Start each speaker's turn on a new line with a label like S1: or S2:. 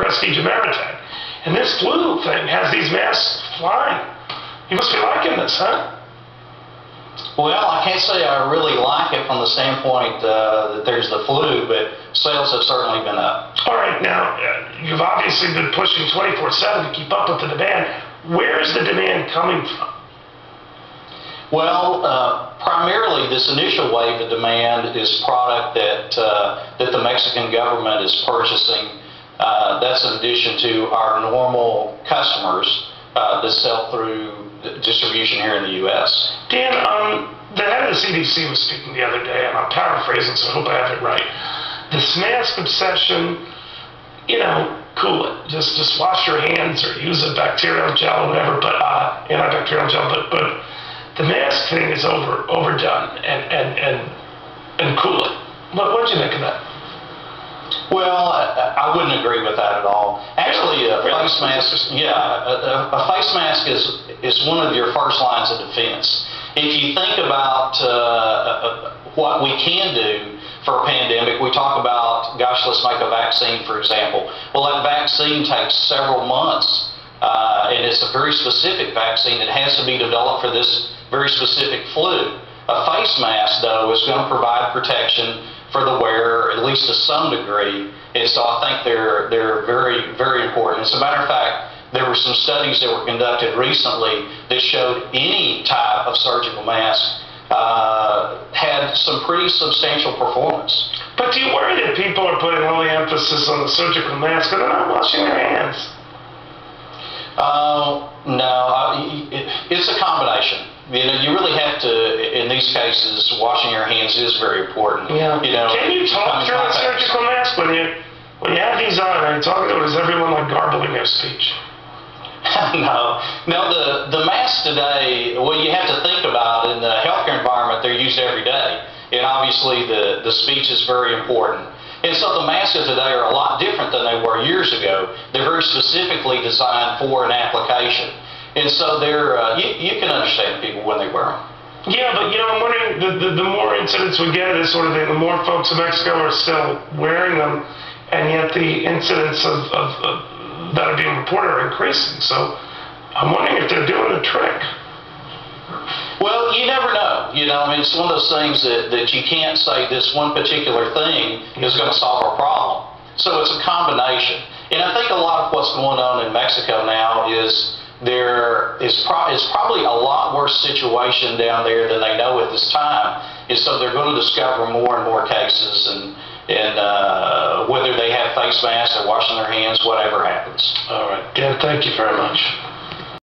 S1: prestige Ameritech. And this flu thing has these masks flying. You must be liking this, huh?
S2: Well, I can't say I really like it from the standpoint that there's the flu, but sales have certainly been up.
S1: All right, now, you've obviously been pushing 24/7 to keep up with the demand. Where's the demand coming from?
S2: Well, primarily this initial wave of demand is product that the Mexican government is purchasing. That's in addition to our normal customers that sell through distribution here in the U.S.
S1: Dan, the head of the CDC was speaking the other day, and I'm paraphrasing, so I hope I have it right. This mask obsession, cool it. Just wash your hands or use a bacterial gel or whatever, but antibacterial gel. But the mask thing is overdone, and cool it. What did you think of that?
S2: Well, I wouldn't agree with that at all. Actually, a face mask, a face mask is one of your first lines of defense. If you think about what we can do for a pandemic, we talk about, gosh, let's make a vaccine, for example. Well, that vaccine takes several months, and it's a very specific vaccine that has to be developed for this very specific flu. A face mask, though, is going to provide protection for the wearer, at least to some degree, and so I think they're very, very important. As a matter of fact, there were some studies that were conducted recently that showed any type of surgical mask had some pretty substantial performance.
S1: But do you worry that people are putting all the emphasis on the surgical mask and they're not washing their hands?
S2: No, it's a combination. You really have to, in these cases, washing your hands is very important.
S1: Yeah. Can you talk through a surgical mask when you have these on? Are you talking to it? Is everyone like garbling their speech?
S2: No, the masks today, well, you have to think about in the healthcare environment, they're used every day. And obviously the speech is very important. And so the masks of today are a lot different than they were years ago. They're very specifically designed for an application. And so they're, you can understand people when they wear them.
S1: Yeah, but I'm wondering, the more incidents we get of this sort of thing, the more folks in Mexico are still wearing them, and yet the incidents that are being reported are increasing. So I'm wondering if they're doing the trick.
S2: Well, you never know. It's one of those things that you can't say this one particular thing is going to solve our problem. So it's a combination. And I think a lot of what's going on in Mexico now is there is probably a lot worse situation down there than they know at this time. And so they're going to discover more and more cases, and whether they have face masks or washing their hands, whatever happens.
S1: All right. Dan, thank you very much.